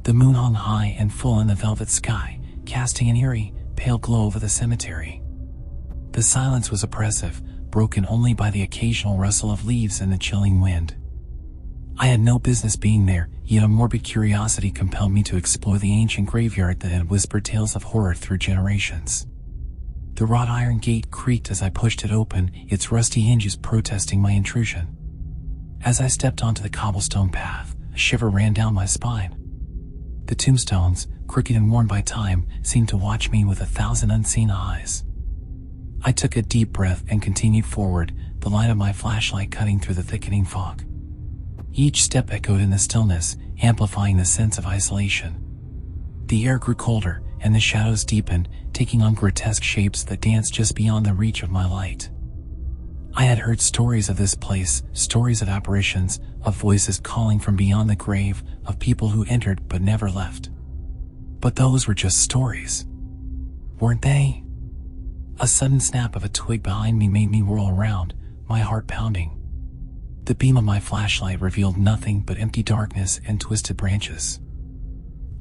The moon hung high and full in the velvet sky, casting an eerie, pale glow over the cemetery. The silence was oppressive, broken only by the occasional rustle of leaves and the chilling wind. I had no business being there, yet a morbid curiosity compelled me to explore the ancient graveyard that had whispered tales of horror through generations. The wrought iron gate creaked as I pushed it open, its rusty hinges protesting my intrusion. As I stepped onto the cobblestone path, a shiver ran down my spine. The tombstones, crooked and worn by time, seemed to watch me with 1,000 unseen eyes. I took a deep breath and continued forward, the light of my flashlight cutting through the thickening fog. Each step echoed in the stillness, amplifying the sense of isolation. The air grew colder, and the shadows deepened, taking on grotesque shapes that danced just beyond the reach of my light. I had heard stories of this place, stories of apparitions, of voices calling from beyond the grave, of people who entered but never left. But those were just stories, weren't they? A sudden snap of a twig behind me made me whirl around, my heart pounding. The beam of my flashlight revealed nothing but empty darkness and twisted branches.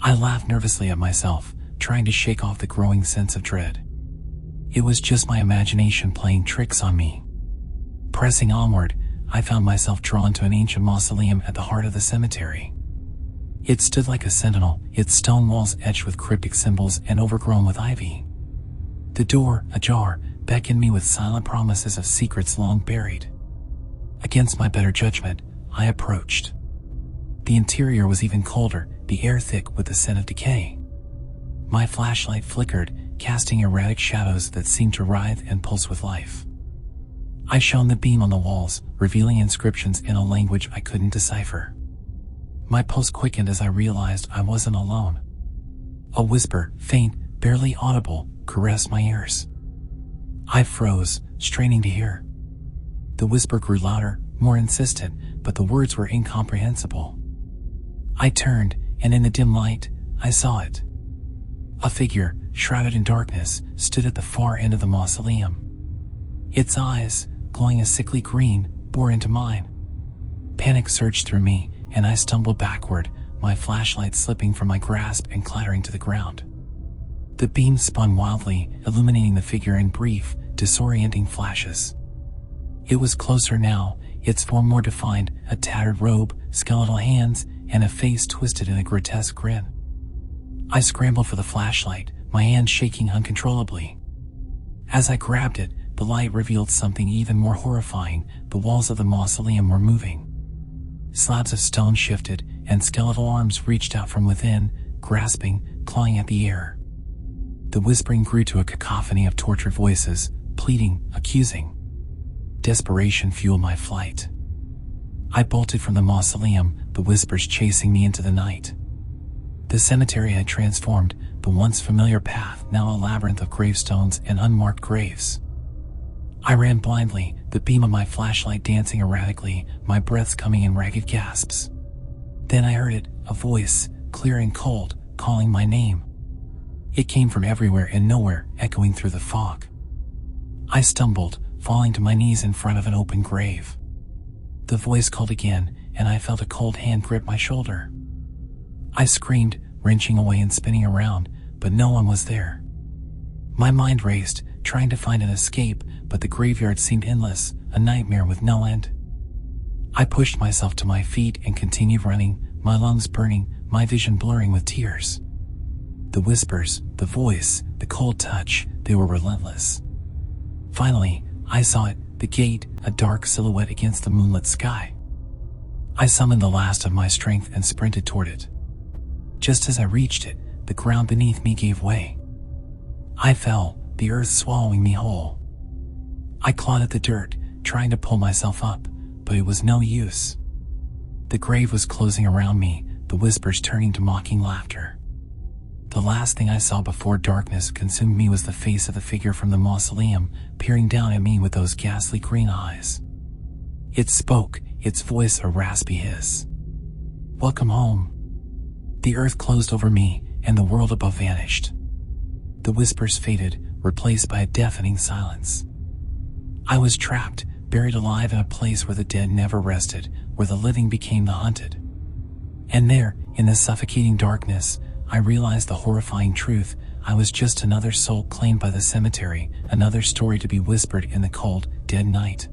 I laughed nervously at myself, trying to shake off the growing sense of dread. It was just my imagination playing tricks on me. Pressing onward, I found myself drawn to an ancient mausoleum at the heart of the cemetery. It stood like a sentinel, its stone walls etched with cryptic symbols and overgrown with ivy. The door, ajar, beckoned me with silent promises of secrets long buried. Against my better judgment, I approached. The interior was even colder, the air thick with the scent of decay. My flashlight flickered, casting erratic shadows that seemed to writhe and pulse with life. I shone the beam on the walls, revealing inscriptions in a language I couldn't decipher. My pulse quickened as I realized I wasn't alone. A whisper, faint, barely audible, caressed my ears. I froze, straining to hear. The whisper grew louder, more insistent, but the words were incomprehensible. I turned, and in the dim light, I saw it. A figure, shrouded in darkness, stood at the far end of the mausoleum. Its eyes, glowing a sickly green, bore into mine. Panic surged through me, and I stumbled backward, my flashlight slipping from my grasp and clattering to the ground. The beam spun wildly, illuminating the figure in brief, disorienting flashes. It was closer now, its form more defined, a tattered robe, skeletal hands, and a face twisted in a grotesque grin. I scrambled for the flashlight, my hand shaking uncontrollably. As I grabbed it, the light revealed something even more horrifying. The walls of the mausoleum were moving. Slabs of stone shifted, and skeletal arms reached out from within, grasping, clawing at the air. The whispering grew to a cacophony of tortured voices, pleading, accusing. Desperation fueled my flight. I bolted from the mausoleum, the whispers chasing me into the night. The cemetery had transformed, the once familiar path now a labyrinth of gravestones and unmarked graves. I ran blindly, the beam of my flashlight dancing erratically, my breaths coming in ragged gasps. Then I heard it, a voice, clear and cold, calling my name. It came from everywhere and nowhere, echoing through the fog. I stumbled, falling to my knees in front of an open grave. The voice called again, and I felt a cold hand grip my shoulder. I screamed, wrenching away and spinning around, but no one was there. My mind raced, trying to find an escape, but the graveyard seemed endless, a nightmare with no end. I pushed myself to my feet and continued running, my lungs burning, my vision blurring with tears. The whispers, the voice, the cold touch, they were relentless. Finally, I saw it, the gate, a dark silhouette against the moonlit sky. I summoned the last of my strength and sprinted toward it. Just as I reached it, the ground beneath me gave way. I fell, the earth swallowing me whole. I clawed at the dirt, trying to pull myself up, but it was no use. The grave was closing around me, the whispers turning to mocking laughter. The last thing I saw before darkness consumed me was the face of the figure from the mausoleum, peering down at me with those ghastly green eyes. It spoke, its voice a raspy hiss. "Welcome home." The earth closed over me, and the world above vanished. The whispers faded, replaced by a deafening silence. I was trapped, buried alive in a place where the dead never rested, where the living became the hunted. And there, In the suffocating darkness, I realized the horrifying truth. I was just another soul claimed by the cemetery, another story to be whispered in the cold, dead night.